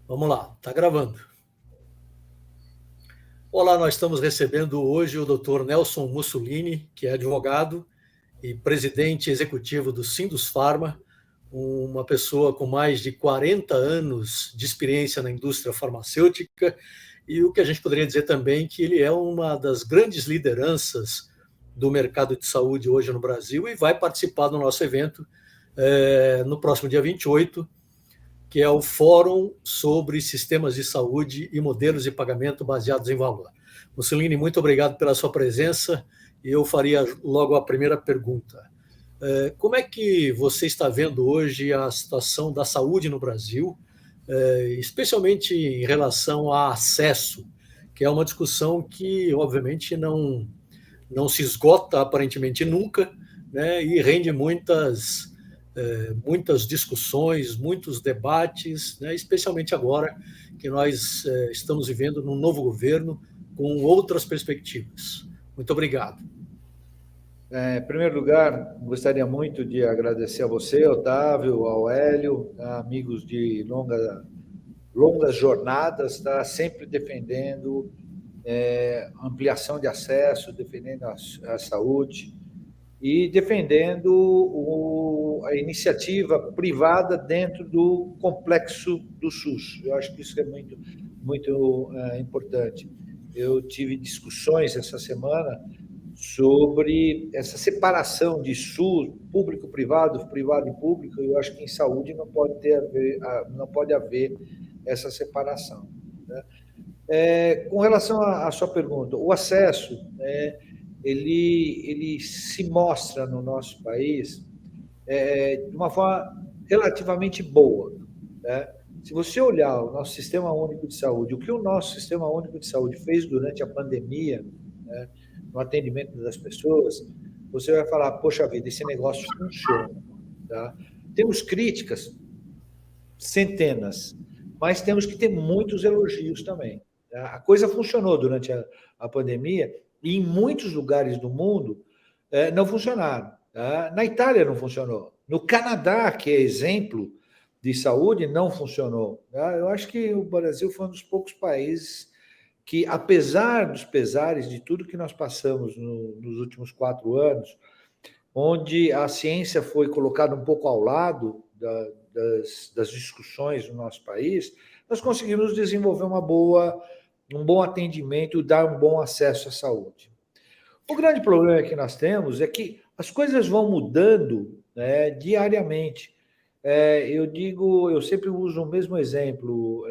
Vamos lá, está gravando. Olá, nós estamos recebendo hoje o Dr. Nelson Mussolini, que é advogado e presidente executivo do Sindusfarma, uma pessoa com mais de 40 anos de experiência na indústria farmacêutica, e o que a gente poderia dizer também que ele é uma das grandes lideranças do mercado de saúde hoje no Brasil e vai participar do nosso evento no próximo dia 28, que é o Fórum sobre Sistemas de Saúde e Modelos de Pagamento Baseados em Valor. Mussolini, muito obrigado pela sua presença e eu faria logo a primeira pergunta. Como é que você está vendo hoje a situação da saúde no Brasil, especialmente em relação a acesso, que é uma discussão que, obviamente, não se esgota aparentemente nunca, né, e rende muitas discussões, muitos debates, né, especialmente agora que nós estamos vivendo num novo governo com outras perspectivas. Muito obrigado. Em primeiro lugar, gostaria muito de agradecer a você, Otávio, ao Hélio, amigos de longas jornadas, tá? Sempre defendendo ampliação de acesso, defendendo a saúde e defendendo a iniciativa privada dentro do complexo do SUS. Eu acho que isso é muito importante. Eu tive discussões essa semana sobre essa separação de SUS, público-privado, privado e público. Eu acho que em saúde não pode haver essa separação, né? Com relação à sua pergunta, o acesso, ele se mostra no nosso país de uma forma relativamente boa, né? Se você olhar o nosso Sistema Único de Saúde, o que o nosso Sistema Único de Saúde fez durante a pandemia, né, no atendimento das pessoas, você vai falar, poxa vida, esse negócio funciona, tá? Temos críticas, centenas, mas temos que ter muitos elogios também, tá? A coisa funcionou durante a pandemia e em muitos lugares do mundo não funcionaram, tá? Na Itália não funcionou. No Canadá, que é exemplo de saúde, não funcionou, tá? Eu acho que o Brasil foi um dos poucos países que, apesar dos pesares de tudo que nós passamos nos últimos 4 anos, onde a ciência foi colocada um pouco ao lado das discussões no nosso país, nós conseguimos desenvolver um bom atendimento e dar um bom acesso à saúde. O grande problema que nós temos é que as coisas vão mudando, né, diariamente. Eu sempre uso o mesmo exemplo,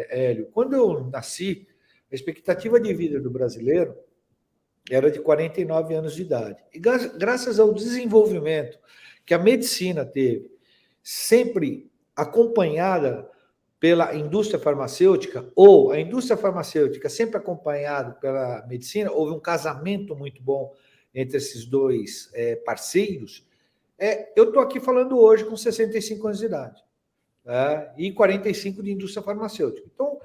Hélio. Quando eu nasci, a expectativa de vida do brasileiro era de 49 anos de idade. E graças ao desenvolvimento que a medicina teve, sempre acompanhada pela indústria farmacêutica, ou a indústria farmacêutica sempre acompanhada pela medicina, houve um casamento muito bom entre esses dois parceiros. Eu estou aqui falando hoje com 65 anos de idade, e 45 de indústria farmacêutica. Então,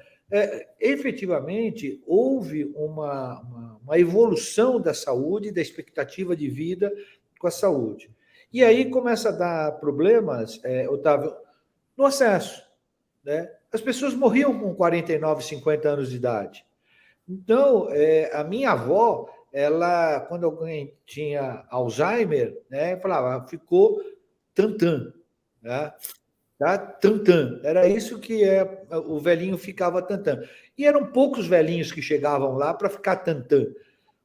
efetivamente, houve uma evolução da saúde, da expectativa de vida com a saúde. E aí começa a dar problemas, Otávio, no acesso, né? As pessoas morriam com 49, 50 anos de idade. Então, a minha avó, ela, quando alguém tinha Alzheimer, né, falava, ficou tantã, né? Tá? Tantã. Era isso que o velhinho ficava tantã. E eram poucos velhinhos que chegavam lá para ficar tantã.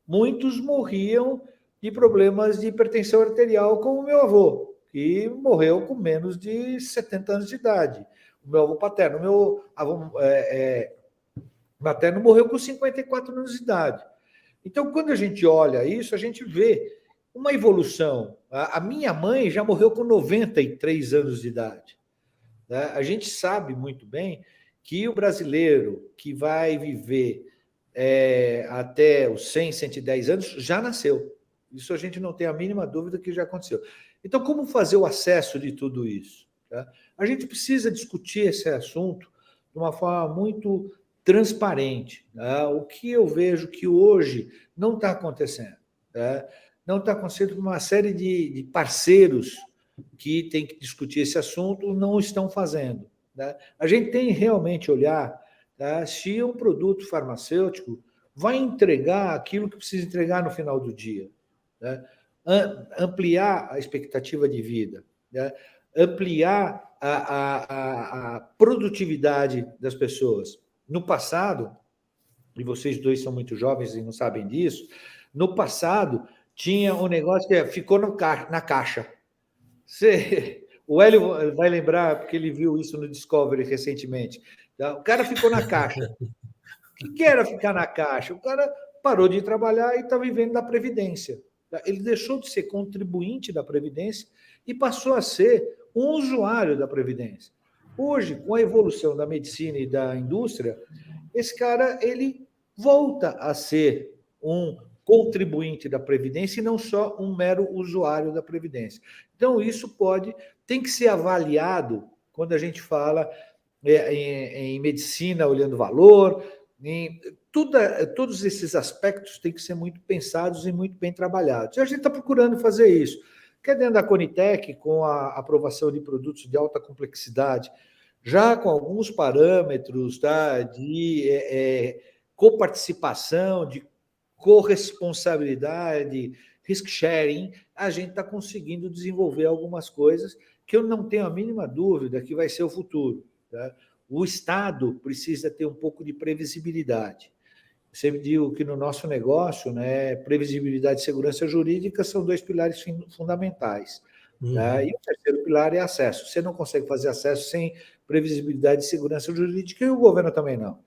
Muitos morriam de problemas de hipertensão arterial, como o meu avô, que morreu com menos de 70 anos de idade. O meu avô paterno. O meu avô materno morreu com 54 anos de idade. Então, quando a gente olha isso, a gente vê uma evolução. A minha mãe já morreu com 93 anos de idade. A gente sabe muito bem que o brasileiro que vai viver até os 100, 110 anos já nasceu. Isso a gente não tem a mínima dúvida que já aconteceu. Então, como fazer o acesso de tudo isso? Tá? A gente precisa discutir esse assunto de uma forma muito transparente. Tá? O que eu vejo que hoje não está acontecendo. Tá? Não está acontecendo por uma série de parceiros que tem que discutir esse assunto, não estão fazendo. né? A gente tem realmente olhar, tá, se um produto farmacêutico vai entregar aquilo que precisa entregar no final do dia, né? Ampliar a expectativa de vida, né? Ampliar a produtividade das pessoas. No passado, e vocês dois são muito jovens e não sabem disso, no passado tinha um negócio que ficou na caixa. O Hélio vai lembrar, porque ele viu isso no Discovery recentemente. O cara ficou na caixa. O que era ficar na caixa? O cara parou de trabalhar e está vivendo da Previdência. Ele deixou de ser contribuinte da Previdência e passou a ser um usuário da Previdência. Hoje, com a evolução da medicina e da indústria, esse cara ele volta a ser um contribuinte da Previdência e não só um mero usuário da Previdência. Então, isso tem que ser avaliado quando a gente fala em medicina, olhando valor, todos esses aspectos têm que ser muito pensados e muito bem trabalhados. E a gente está procurando fazer isso. Quer dentro da Conitec, com a aprovação de produtos de alta complexidade, já com alguns parâmetros, tá, de coparticipação, de corresponsabilidade, risk sharing, a gente está conseguindo desenvolver algumas coisas que eu não tenho a mínima dúvida que vai ser o futuro. Tá? O Estado precisa ter um pouco de previsibilidade. Eu sempre digo que no nosso negócio, né, previsibilidade e segurança jurídica são dois pilares fundamentais. Tá? E o terceiro pilar é acesso. Você não consegue fazer acesso sem previsibilidade e segurança jurídica, e o governo também não.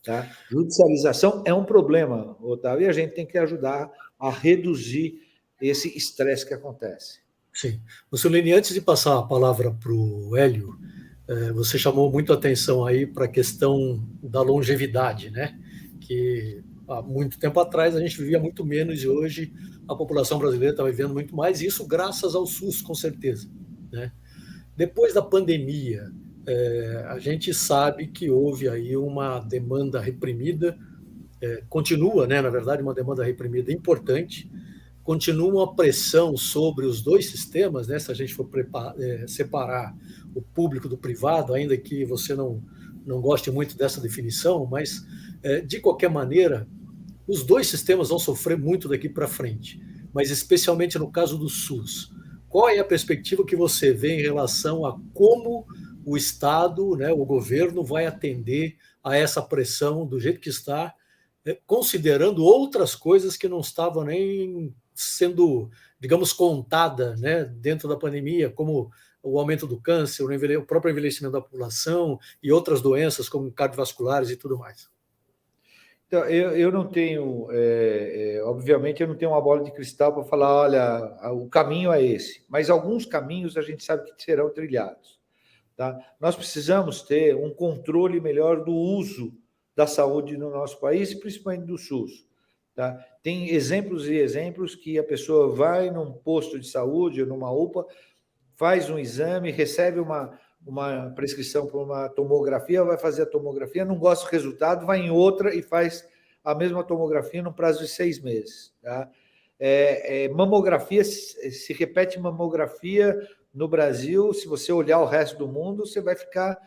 Tá? Judicialização é um problema, Otávio, e a gente tem que ajudar a reduzir esse estresse que acontece. Sim. Mussolini, antes de passar a palavra para o Hélio, você chamou muito atenção aí para a questão da longevidade, né? Que há muito tempo atrás a gente vivia muito menos e hoje a população brasileira está vivendo muito mais, e isso graças ao SUS, com certeza, né? Depois da pandemia, a gente sabe que houve aí uma demanda reprimida, continua, né, na verdade, uma demanda reprimida importante, continua uma pressão sobre os dois sistemas, né, se a gente for separar o público do privado, ainda que você não goste muito dessa definição, mas, de qualquer maneira, os dois sistemas vão sofrer muito daqui para frente, mas especialmente no caso do SUS. Qual é a perspectiva que você vê em relação a como o Estado, né, o governo, vai atender a essa pressão do jeito que está, considerando outras coisas que não estavam nem sendo, digamos, contada, né, dentro da pandemia, como o aumento do câncer, o próprio envelhecimento da população e outras doenças como cardiovasculares e tudo mais? Então, eu não tenho, obviamente, eu não tenho uma bola de cristal para falar, olha, o caminho é esse, mas alguns caminhos a gente sabe que serão trilhados. Tá? Nós precisamos ter um controle melhor do uso da saúde no nosso país, principalmente do SUS. Tá? Tem exemplos e exemplos que a pessoa vai num posto de saúde ou numa UPA, faz um exame, recebe uma prescrição para uma tomografia, vai fazer a tomografia, não gosta do resultado, vai em outra e faz a mesma tomografia no prazo de 6 meses. Tá? Mamografia, se repete mamografia no Brasil, se você olhar o resto do mundo, você vai ficar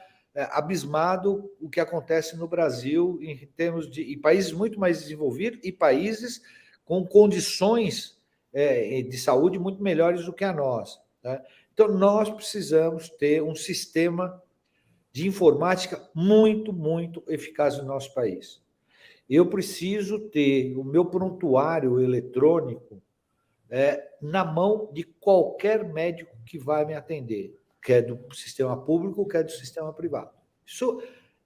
abismado o que acontece no Brasil em termos de países muito mais desenvolvidos e países com condições de saúde muito melhores do que a nossa. Tá? Então, nós precisamos ter um sistema de informática muito, muito eficaz no nosso país. Eu preciso ter o meu prontuário eletrônico na mão de qualquer médico que vai me atender, quer do sistema público, quer do sistema privado. Isso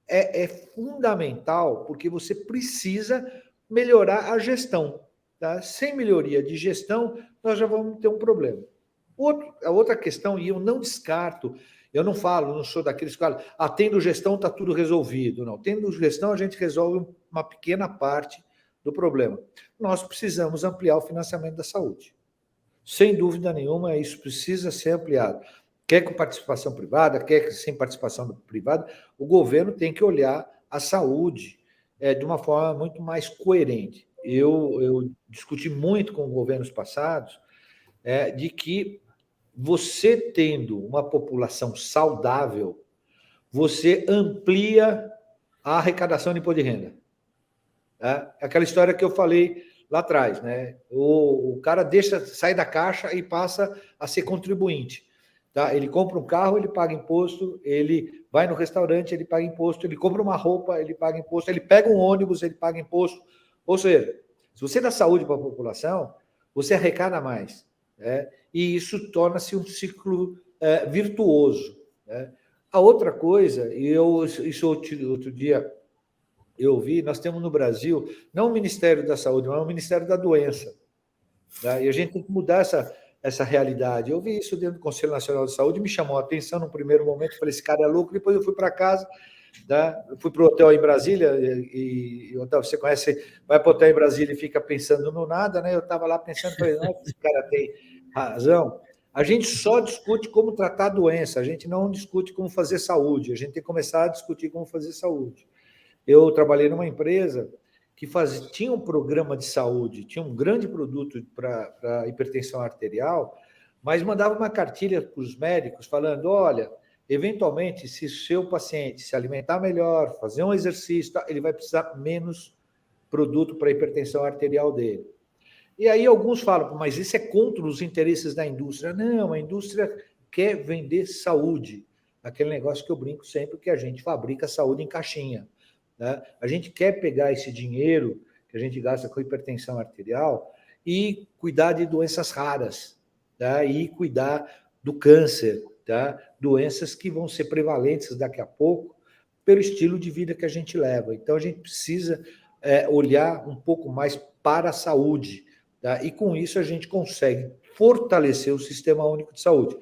é fundamental, porque você precisa melhorar a gestão. Tá? Sem melhoria de gestão, nós já vamos ter um problema. A outra questão, e eu não descarto, eu não sou daqueles que falam, tendo gestão está tudo resolvido. Não, tendo gestão a gente resolve uma pequena parte do problema. Nós precisamos ampliar o financiamento da saúde. Sem dúvida nenhuma, isso precisa ser ampliado. Quer com participação privada, quer sem participação privada, o governo tem que olhar a saúde de uma forma muito mais coerente. Eu discuti muito com governos passados de que você tendo uma população saudável, você amplia a arrecadação de imposto de renda. É aquela história que eu falei lá atrás, né? O cara sai da caixa e passa a ser contribuinte. Tá? Ele compra um carro, ele paga imposto, ele vai no restaurante, ele paga imposto, ele compra uma roupa, ele paga imposto, ele pega um ônibus, ele paga imposto. Ou seja, se você dá saúde para a população, você arrecada mais. Né? E isso torna-se um ciclo virtuoso. Né? A outra coisa, isso outro dia eu vi, nós temos no Brasil, não o Ministério da Saúde, mas o Ministério da Doença. Né? E a gente tem que mudar essa realidade. Eu vi isso dentro do Conselho Nacional de Saúde, me chamou a atenção no primeiro momento, falei, esse cara é louco, depois eu fui para casa, né? Eu fui para o hotel em Brasília, e Otávio, você conhece, vai para o hotel em Brasília e fica pensando no nada, né? Eu estava lá pensando, falei, não, esse cara tem razão. A gente só discute como tratar a doença, a gente não discute como fazer saúde, a gente tem que começar a discutir como fazer saúde. Eu trabalhei numa empresa que tinha um programa de saúde, tinha um grande produto para hipertensão arterial, mas mandava uma cartilha para os médicos falando, olha, eventualmente, se o seu paciente se alimentar melhor, fazer um exercício, ele vai precisar menos produto para a hipertensão arterial dele. E aí alguns falam, mas isso é contra os interesses da indústria. Não, a indústria quer vender saúde. Aquele negócio que eu brinco sempre, que a gente fabrica saúde em caixinha. Né? A gente quer pegar esse dinheiro que a gente gasta com hipertensão arterial e cuidar de doenças raras, tá? E cuidar do câncer, tá? Doenças que vão ser prevalentes daqui a pouco pelo estilo de vida que a gente leva. Então, a gente precisa olhar um pouco mais para a saúde, tá? E com isso a gente consegue fortalecer o Sistema Único de Saúde.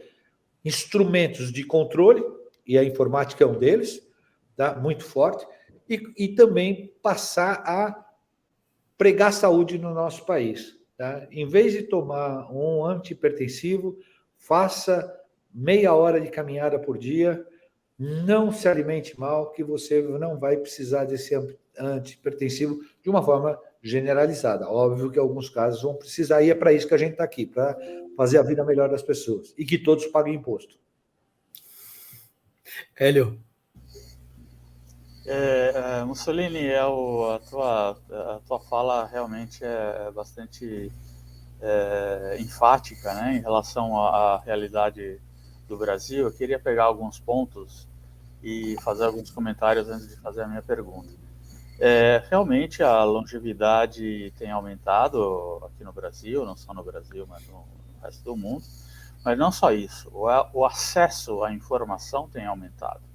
Instrumentos de controle, e a informática é um deles, tá? Muito forte, e também passar a pregar saúde no nosso país. Tá? Em vez de tomar um antihipertensivo, faça meia hora de caminhada por dia, não se alimente mal, que você não vai precisar desse antihipertensivo de uma forma generalizada. Óbvio que em alguns casos vão precisar, e é para isso que a gente está aqui, para fazer a vida melhor das pessoas, e que todos paguem imposto. Hélio. Mussolini, a tua fala realmente é bastante enfática, né, em relação à realidade do Brasil. Eu queria pegar alguns pontos e fazer alguns comentários antes de fazer a minha pergunta. Realmente a longevidade tem aumentado aqui no Brasil, não só no Brasil, mas no resto do mundo. Mas não só isso, o acesso à informação tem aumentado.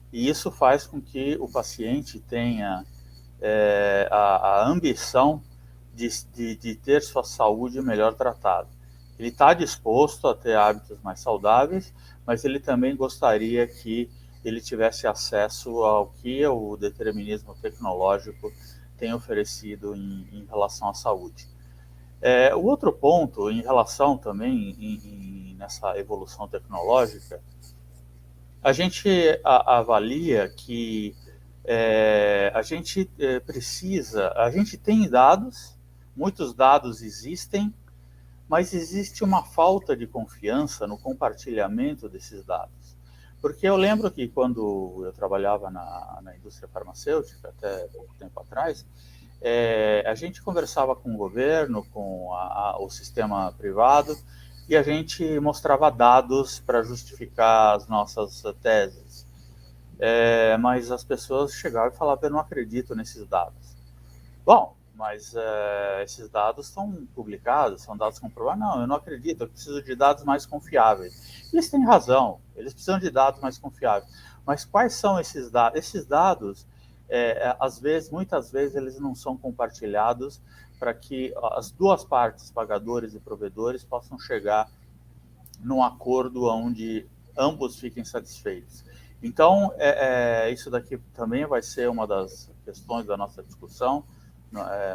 E isso faz com que o paciente tenha a ambição de ter sua saúde melhor tratada. Ele está disposto a ter hábitos mais saudáveis, mas ele também gostaria que ele tivesse acesso ao que o determinismo tecnológico tem oferecido em relação à saúde. O outro ponto, em relação também nessa evolução tecnológica, a gente avalia que a gente a gente tem dados, muitos dados existem, mas existe uma falta de confiança no compartilhamento desses dados. Porque eu lembro que quando eu trabalhava na indústria farmacêutica, até pouco tempo atrás, a gente conversava com o governo, com o sistema privado, e a gente mostrava dados para justificar as nossas teses. Mas as pessoas chegavam e falavam, eu não acredito nesses dados. Bom, mas esses dados estão publicados, são dados comprovados. Não, eu não acredito, eu preciso de dados mais confiáveis. Eles têm razão, eles precisam de dados mais confiáveis. Mas quais são esses dados? Esses dados, muitas vezes, eles não são compartilhados para que as duas partes, pagadores e provedores, possam chegar num acordo onde ambos fiquem satisfeitos. Então, isso daqui também vai ser uma das questões da nossa discussão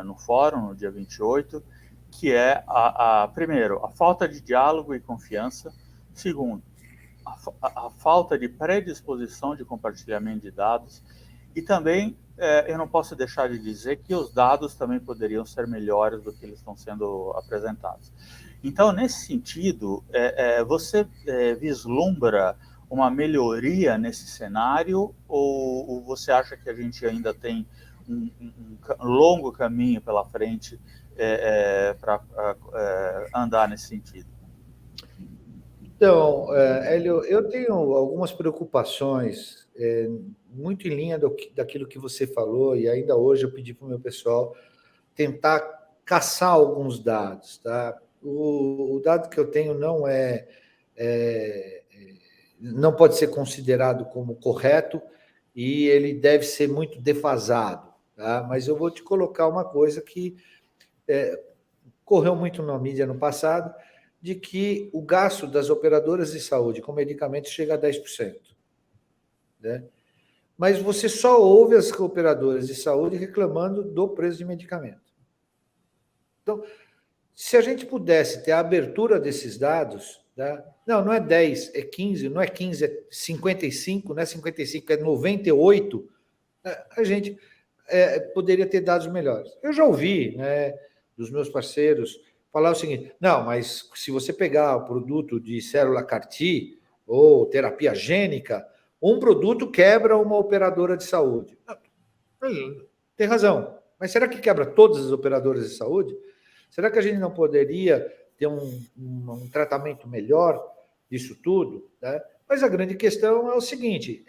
no fórum, no dia 28, que é, primeiro, a falta de diálogo e confiança. Segundo, a falta de predisposição de compartilhamento de dados. E também, eu não posso deixar de dizer que os dados também poderiam ser melhores do que eles estão sendo apresentados. Então, nesse sentido, você vislumbra uma melhoria nesse cenário, ou você acha que a gente ainda tem um longo caminho pela frente para andar nesse sentido? Então, Hélio, eu tenho algumas preocupações muito em linha daquilo que você falou, e ainda hoje eu pedi para o meu pessoal tentar caçar alguns dados. Tá? O dado que eu tenho não pode ser considerado como correto e ele deve ser muito defasado. Tá? Mas eu vou te colocar uma coisa que correu muito na mídia no passado, de que o gasto das operadoras de saúde com medicamentos chega a 10%. Né? Mas você só ouve as operadoras de saúde reclamando do preço de medicamento. Então, se a gente pudesse ter a abertura desses dados, tá? Não é 10, é 15, não é 15, é 55, não é 55, é 98, a gente poderia ter dados melhores. Eu já ouvi, né, dos meus parceiros falar o seguinte: não, mas se você pegar o produto de célula CAR-T ou terapia gênica, um produto quebra uma operadora de saúde. Tem razão, mas será que quebra todas as operadoras de saúde? Será que a gente não poderia ter um tratamento melhor disso tudo? Né? Mas a grande questão é o seguinte: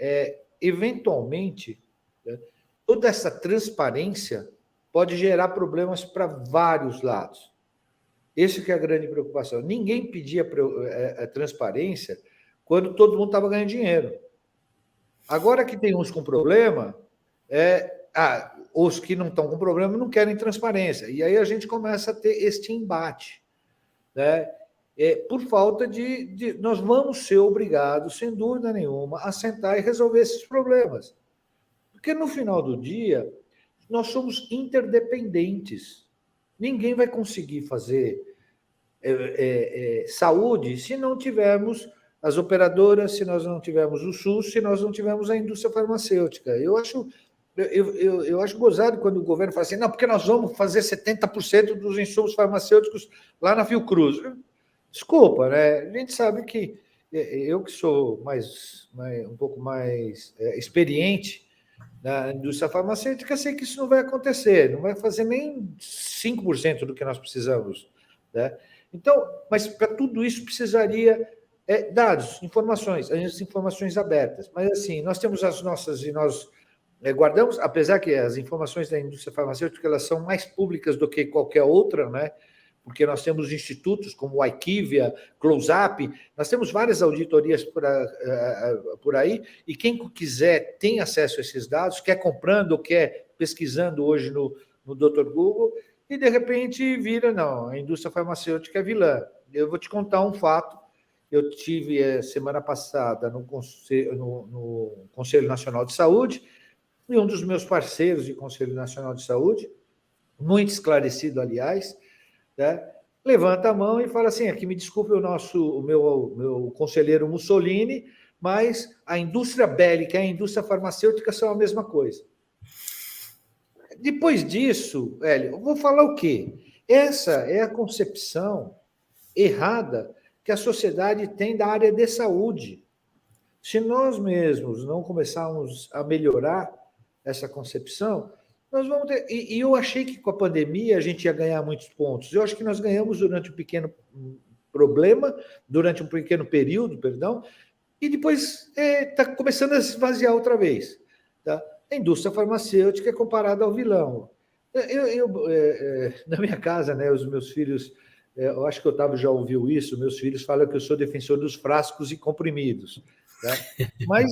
eventualmente, né, toda essa transparência pode gerar problemas para vários lados. Essa que é a grande preocupação. Ninguém pedia transparência quando todo mundo estava ganhando dinheiro. Agora que tem uns com problema, os que não estão com problema não querem transparência. E aí a gente começa a ter este embate. Né? Por falta de... Nós vamos ser obrigados, sem dúvida nenhuma, a sentar e resolver esses problemas. Porque no final do dia, nós somos interdependentes. Ninguém vai conseguir fazer saúde se não tivermos as operadoras, se nós não tivermos o SUS, se nós não tivermos a indústria farmacêutica. Eu acho gozado quando o governo fala assim: não, porque nós vamos fazer 70% dos insumos farmacêuticos lá na Fiocruz. Desculpa, né? A gente sabe que eu que sou um pouco mais experiente na indústria farmacêutica, sei que isso não vai acontecer, não vai fazer nem 5% do que nós precisamos. Né? Então, mas para tudo isso precisaria dados, informações, as informações abertas. Mas assim, nós temos as nossas e nós guardamos, apesar que as informações da indústria farmacêutica elas são mais públicas do que qualquer outra, né? Porque nós temos institutos como o IQVIA, Close-Up, nós temos várias auditorias por aí, e quem quiser tem acesso a esses dados, quer comprando ou quer pesquisando hoje no Dr. Google, e de repente vira, não, a indústria farmacêutica é vilã. Eu vou te contar um fato. Eu tive semana passada no Conselho Nacional de Saúde, e um dos meus parceiros de Conselho Nacional de Saúde, muito esclarecido, aliás, né, levanta a mão e fala assim: aqui me desculpe o meu conselheiro Mussolini, mas a indústria bélica e a indústria farmacêutica são a mesma coisa. Depois disso, Hélio, eu vou falar o quê? Essa é a concepção errada que a sociedade tem da área de saúde. Se nós mesmos não começarmos a melhorar essa concepção, nós vamos ter... E eu achei que com a pandemia a gente ia ganhar muitos pontos. Eu acho que nós ganhamos durante um pequeno período, e depois está começando a se esvaziar outra vez. Tá? A indústria farmacêutica é comparada ao vilão. Na minha casa, né, os meus filhos, eu acho que o Otávio já ouviu isso, meus filhos falam que eu sou defensor dos frascos e comprimidos. Tá? Mas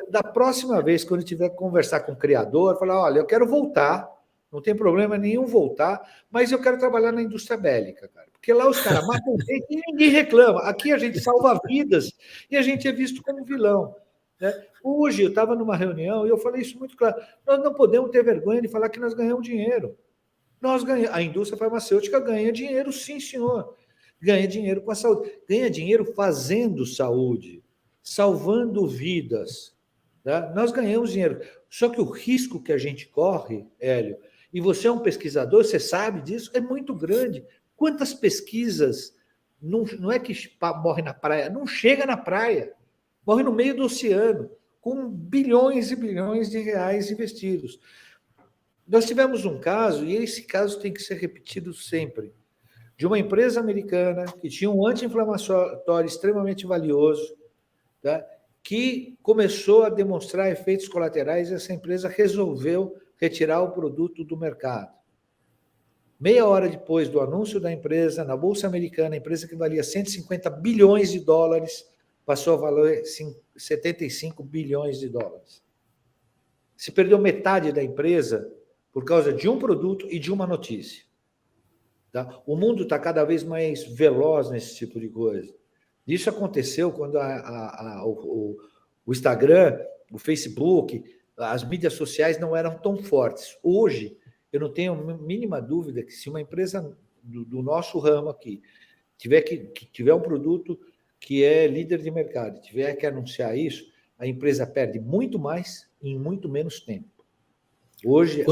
da próxima vez, quando eu tiver que conversar com o criador, falar: olha, eu quero voltar, não tem problema nenhum voltar, mas eu quero trabalhar na indústria bélica, cara. Porque lá os caras matam gente e ninguém reclama. Aqui a gente salva vidas e a gente é visto como vilão. Né? Hoje eu estava numa reunião e eu falei isso muito claro: nós não podemos ter vergonha de falar que nós ganhamos dinheiro. A indústria farmacêutica ganha dinheiro, sim, senhor. Ganha dinheiro com a saúde. Ganha dinheiro fazendo saúde, salvando vidas. Tá? Nós ganhamos dinheiro. Só que o risco que a gente corre, Hélio, e você é um pesquisador, você sabe disso, é muito grande. Quantas pesquisas não é que morre na praia, não chega na praia. morre no meio do oceano, com bilhões e bilhões de reais investidos. Nós tivemos um caso, e esse caso tem que ser repetido sempre, de uma empresa americana que tinha um anti-inflamatório extremamente valioso, tá? Que começou a demonstrar efeitos colaterais e essa empresa resolveu retirar o produto do mercado. Meia hora depois do anúncio da empresa, na Bolsa Americana, a empresa que valia 150 bilhões de dólares, passou a valer 75 bilhões de dólares. Se perdeu metade da empresa por causa de um produto e de uma notícia. Tá? O mundo está cada vez mais veloz nesse tipo de coisa. Isso aconteceu quando o Instagram, o Facebook, as mídias sociais não eram tão fortes. Hoje, eu não tenho a mínima dúvida que se uma empresa do nosso ramo aqui tiver um produto que é líder de mercado, tiver que anunciar isso, a empresa perde muito mais em muito menos tempo. Hoje,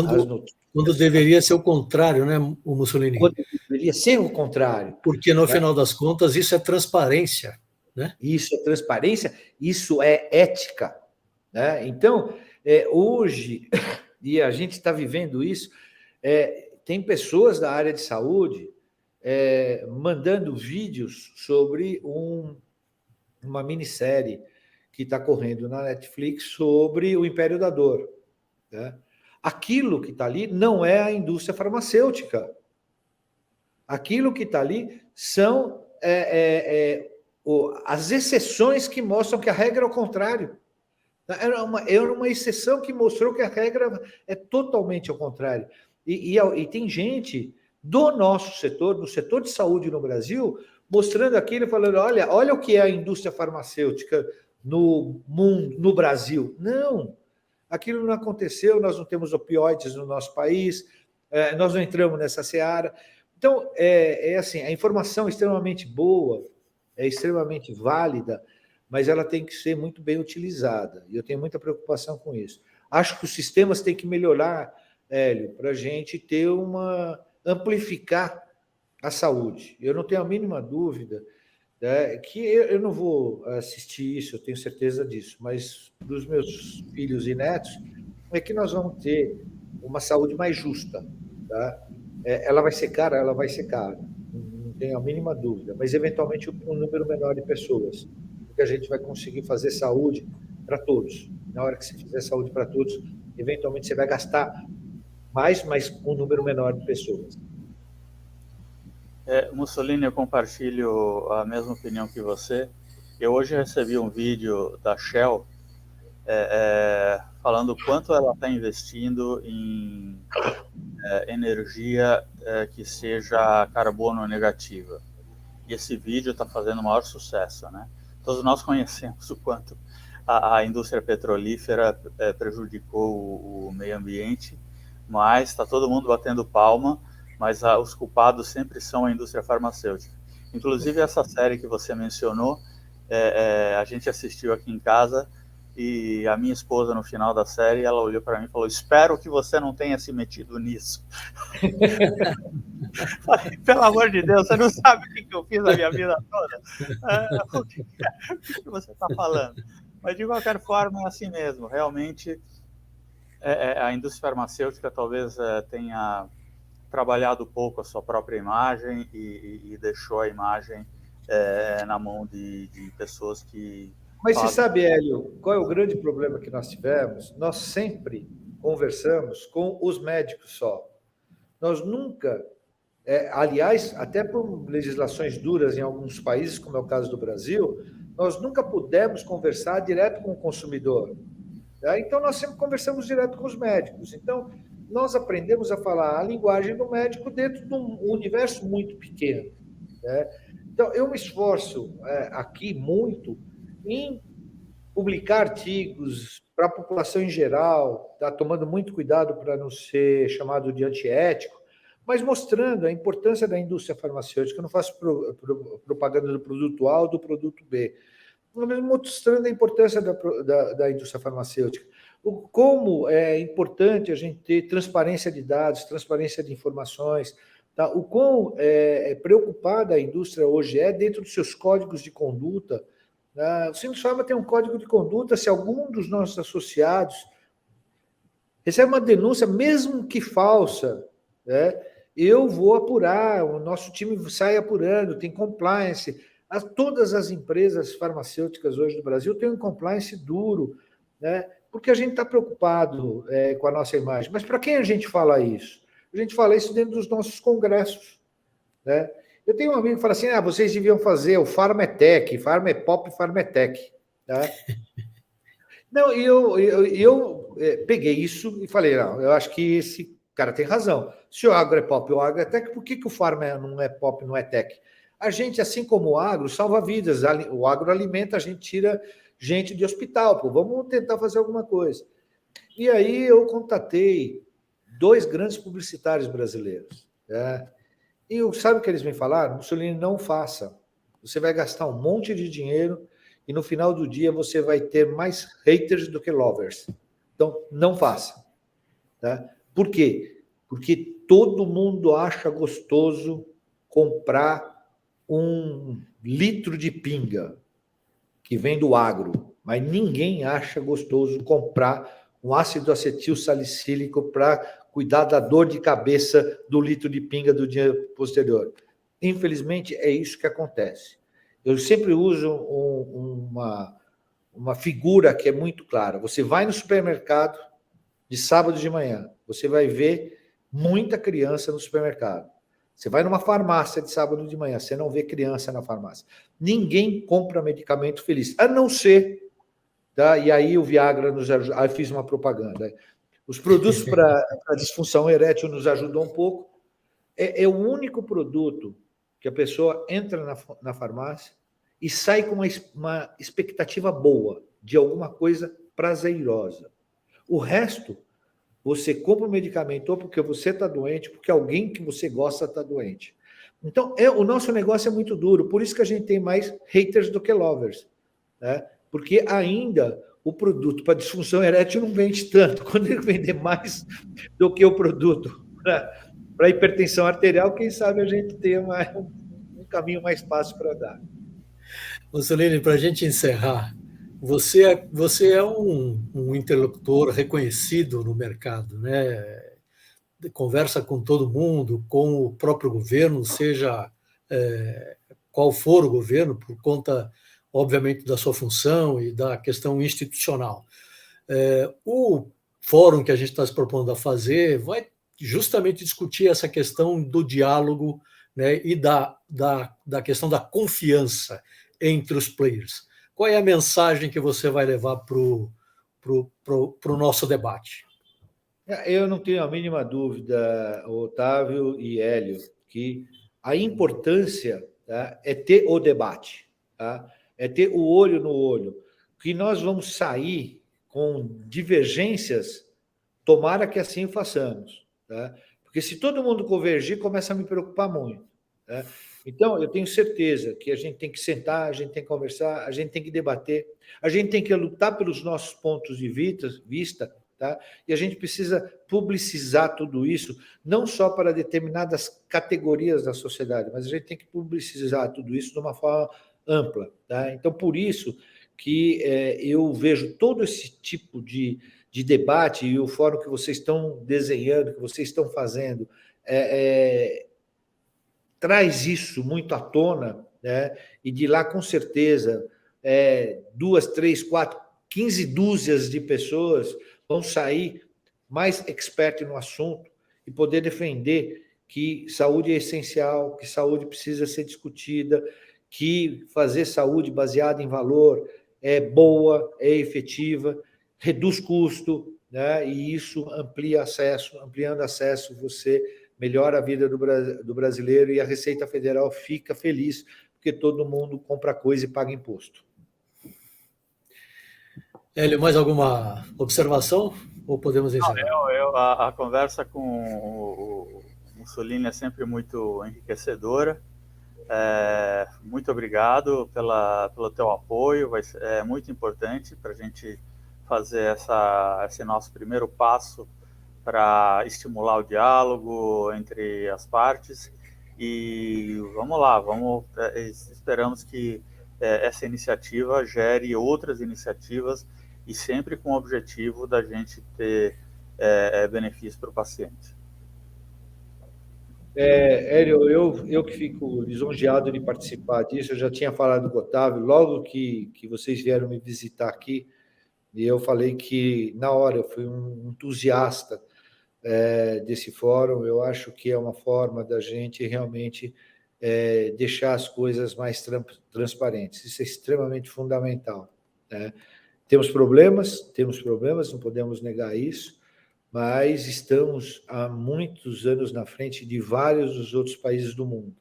quando deveria ser o contrário, né, o Mussolini? Quando deveria ser o contrário. Porque, no final das contas, isso é transparência. Né? Isso é transparência, isso é ética. Né? Então, hoje, e a gente está vivendo isso, tem pessoas da área de saúde mandando vídeos sobre uma minissérie que está correndo na Netflix sobre o Império da Dor. Né? Aquilo que está ali não é a indústria farmacêutica. Aquilo que está ali são as exceções que mostram que a regra é o contrário. Era uma exceção que mostrou que a regra é totalmente ao contrário. E tem gente do nosso setor, do setor de saúde no Brasil, mostrando aquilo e falando, olha o que é a indústria farmacêutica no mundo, no Brasil. Não, aquilo não aconteceu, nós não temos opioides no nosso país, nós não entramos nessa seara. Então, assim, a informação é extremamente boa, é extremamente válida, mas ela tem que ser muito bem utilizada. E eu tenho muita preocupação com isso. Acho que os sistemas têm que melhorar, Hélio, para a gente amplificar a saúde. Eu não tenho a mínima dúvida que eu não vou assistir isso, eu tenho certeza disso, mas dos meus filhos e netos, é que nós vamos ter uma saúde mais justa. Tá? Ela vai ser cara, não tenho a mínima dúvida, mas eventualmente um número menor de pessoas, porque a gente vai conseguir fazer saúde para todos. Na hora que você fizer saúde para todos, eventualmente você vai gastar mais, mas um número menor de pessoas. Mussolini, eu compartilho a mesma opinião que você. Eu hoje recebi um vídeo da Shell falando o quanto ela está investindo em energia que seja carbono negativa. E esse vídeo está fazendo o maior sucesso, né? Todos nós conhecemos o quanto a indústria petrolífera prejudicou o meio ambiente, mas está todo mundo batendo palma, mas os culpados sempre são a indústria farmacêutica. Inclusive, essa série que você mencionou, a gente assistiu aqui em casa, e a minha esposa, no final da série, ela olhou para mim e falou, espero que você não tenha se metido nisso. Falei, pelo amor de Deus, você não sabe o que eu fiz na minha vida toda? O que você está falando? Mas, de qualquer forma, é assim mesmo. Realmente, a indústria farmacêutica talvez tenha trabalhado pouco a sua própria imagem e deixou a imagem na mão de pessoas que... Mas você sabe, Hélio, qual é o grande problema que nós tivemos? Nós sempre conversamos com os médicos só. Nós nunca, aliás, até por legislações duras em alguns países, como é o caso do Brasil, nós nunca pudemos conversar direto com o consumidor. Tá? Então, nós sempre conversamos direto com os médicos. Então, nós aprendemos a falar a linguagem do médico dentro de um universo muito pequeno. Né? Então, eu me esforço aqui muito em publicar artigos para a população em geral, tá tomando muito cuidado para não ser chamado de antiético, mas mostrando a importância da indústria farmacêutica. Eu não faço propaganda do produto A ou do produto B, mas mostrando a importância da indústria farmacêutica. Como é importante a gente ter transparência de dados, transparência de informações, tá? O quão preocupada a indústria hoje dentro dos seus códigos de conduta, O Sindusfarma tem um código de conduta. Se algum dos nossos associados recebe uma denúncia, mesmo que falsa, né, eu vou apurar, o nosso time sai apurando, tem compliance. Todas as empresas farmacêuticas hoje do Brasil têm um compliance duro, né, porque a gente está preocupado com a nossa imagem. Mas para quem a gente fala isso? A gente fala isso dentro dos nossos congressos, né? Eu tenho um amigo que fala assim, vocês deviam fazer o Farmetec, Farmepop, Farmetec. Tá? Não, eu peguei isso e falei, não, eu acho que esse cara tem razão. Se o agro é pop e o agro é tech, por que o farma não é pop, não é tech? A gente, assim como o agro, salva vidas. O agro alimenta, a gente tira gente de hospital. Pô, vamos tentar fazer alguma coisa. E aí eu contatei 2 grandes publicitários brasileiros. Né? E sabe o que eles me falaram? Mussolini, não faça. Você vai gastar um monte de dinheiro e no final do dia você vai ter mais haters do que lovers. Então, não faça. Tá? Por quê? Porque todo mundo acha gostoso comprar 1 litro de pinga que vem do agro, mas ninguém acha gostoso comprar um ácido acetil salicílico para cuidar da dor de cabeça do litro de pinga do dia posterior. Infelizmente, é isso que acontece. Eu sempre uso uma figura que é muito clara. Você vai no supermercado de sábado de manhã, você vai ver muita criança no supermercado. Você vai numa farmácia de sábado de manhã, você não vê criança na farmácia. Ninguém compra medicamento feliz, a não ser... Tá? E aí o Viagra nos ajuda. Aí fiz uma propaganda. Os produtos para disfunção erétil nos ajudam um pouco. É o único produto que a pessoa entra na farmácia e sai com uma expectativa boa de alguma coisa prazerosa. O resto, você compra o medicamento ou porque você está doente, porque alguém que você gosta está doente. Então, o nosso negócio é muito duro, por isso que a gente tem mais haters do que lovers. Né? Porque ainda o produto para disfunção erétil não vende tanto. Quando ele vender mais do que o produto para hipertensão arterial, quem sabe a gente tenha um caminho mais fácil para dar. Mussolini, para a gente encerrar, você é um interlocutor reconhecido no mercado, né? Conversa com todo mundo, com o próprio governo, seja qual for o governo, por conta, obviamente, da sua função e da questão institucional. O fórum que a gente está se propondo a fazer vai justamente discutir essa questão do diálogo, né, e da questão da confiança entre os players. Qual é a mensagem que você vai levar para o nosso debate? Eu não tenho a mínima dúvida, Otávio e Hélio, que a importância, tá, é ter o debate, tá? É ter o olho no olho, que nós vamos sair com divergências, tomara que assim façamos, tá? Porque se todo mundo convergir, começa a me preocupar muito. Tá? Então, eu tenho certeza que a gente tem que sentar, a gente tem que conversar, a gente tem que debater, a gente tem que lutar pelos nossos pontos de vista. Tá? E a gente precisa publicizar tudo isso, não só para determinadas categorias da sociedade, mas a gente tem que publicizar tudo isso de uma forma ampla. Tá? Então, por isso que eu vejo todo esse tipo de debate e o fórum que vocês estão desenhando, que vocês estão fazendo, traz isso muito à tona, né? E de lá, com certeza, 2, 3, 4, 15 dúzias de pessoas vão sair mais expert no assunto e poder defender que saúde é essencial, que saúde precisa ser discutida, que fazer saúde baseada em valor é boa, é efetiva, reduz custo, né? E isso amplia acesso, ampliando acesso, você melhora a vida do brasileiro e a Receita Federal fica feliz porque todo mundo compra coisa e paga imposto. Hélio, mais alguma observação ou podemos encerrar? A conversa com o Mussolini é sempre muito enriquecedora. Muito obrigado pelo teu apoio, é muito importante para a gente fazer esse nosso primeiro passo para estimular o diálogo entre as partes. E vamos lá, esperamos que essa iniciativa gere outras iniciativas e sempre com o objetivo da gente ter benefício para o paciente. Hélio, eu que fico lisonjeado de participar disso, eu já tinha falado com o Otávio, logo que vocês vieram me visitar aqui, e eu falei que, na hora, eu fui um entusiasta desse fórum. Eu acho que é uma forma da gente realmente deixar as coisas mais transparentes. Isso é extremamente fundamental, né? Temos problemas, não podemos negar isso, mas estamos há muitos anos na frente de vários dos outros países do mundo,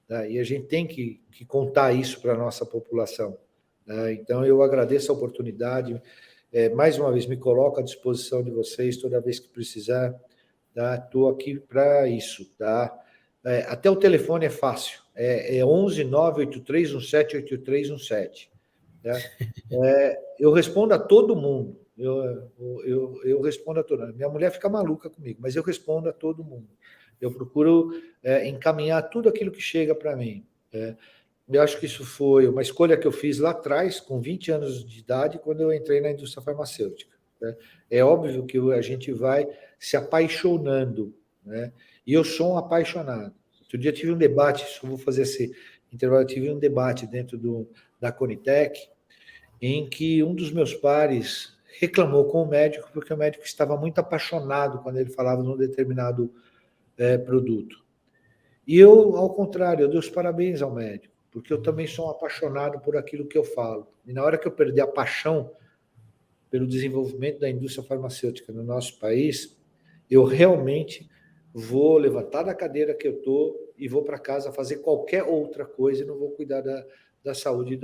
né? E a gente tem que contar isso para a nossa população, né? Então, eu agradeço a oportunidade. Mais uma vez, me coloco à disposição de vocês toda vez que precisar. Estou aqui para isso. Tá? Até o telefone é fácil. É 11 983 17 8317. Tá? Eu respondo a todo mundo. Eu respondo a todo mundo. Minha mulher fica maluca comigo, mas eu respondo a todo mundo. Eu procuro encaminhar tudo aquilo que chega para mim. Eu acho que isso foi uma escolha que eu fiz lá atrás, com 20 anos de idade, quando eu entrei na indústria farmacêutica, né? É óbvio que a gente vai se apaixonando, né? E eu sou um apaixonado. Outro dia tive um debate, vou fazer esse intervalo, tive um debate dentro da Conitec, em que um dos meus pares reclamou com o médico, porque o médico estava muito apaixonado quando ele falava num determinado produto. E eu, ao contrário, eu dou os parabéns ao médico, porque eu também sou um apaixonado por aquilo que eu falo. E na hora que eu perder a paixão pelo desenvolvimento da indústria farmacêutica no nosso país, eu realmente vou levantar da cadeira que eu estou e vou para casa fazer qualquer outra coisa e não vou cuidar da saúde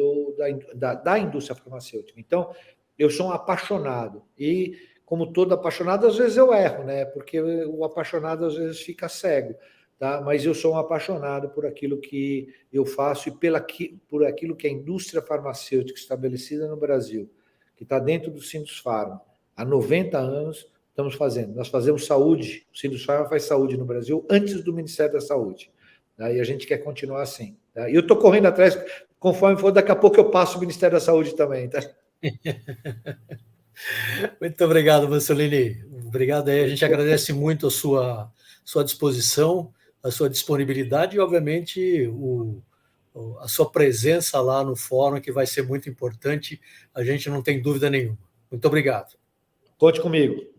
da indústria farmacêutica. Então, eu sou um apaixonado. E, como todo apaixonado, às vezes eu erro, né? Porque o apaixonado às vezes fica cego. Tá? Mas eu sou um apaixonado por aquilo que eu faço e por aquilo que a indústria farmacêutica estabelecida no Brasil, que está dentro do Sindusfarma, há 90 anos, estamos fazendo. Nós fazemos saúde, o Sindusfarma faz saúde no Brasil antes do Ministério da Saúde, tá? E a gente quer continuar assim. Tá? E eu estou correndo atrás, conforme for, daqui a pouco eu passo o Ministério da Saúde também. Tá? Muito obrigado, Mussolini. Obrigado aí. A gente agradece muito a sua disposição, a sua disponibilidade e, obviamente, a sua presença lá no fórum, que vai ser muito importante. A gente não tem dúvida nenhuma. Muito obrigado. Conte comigo.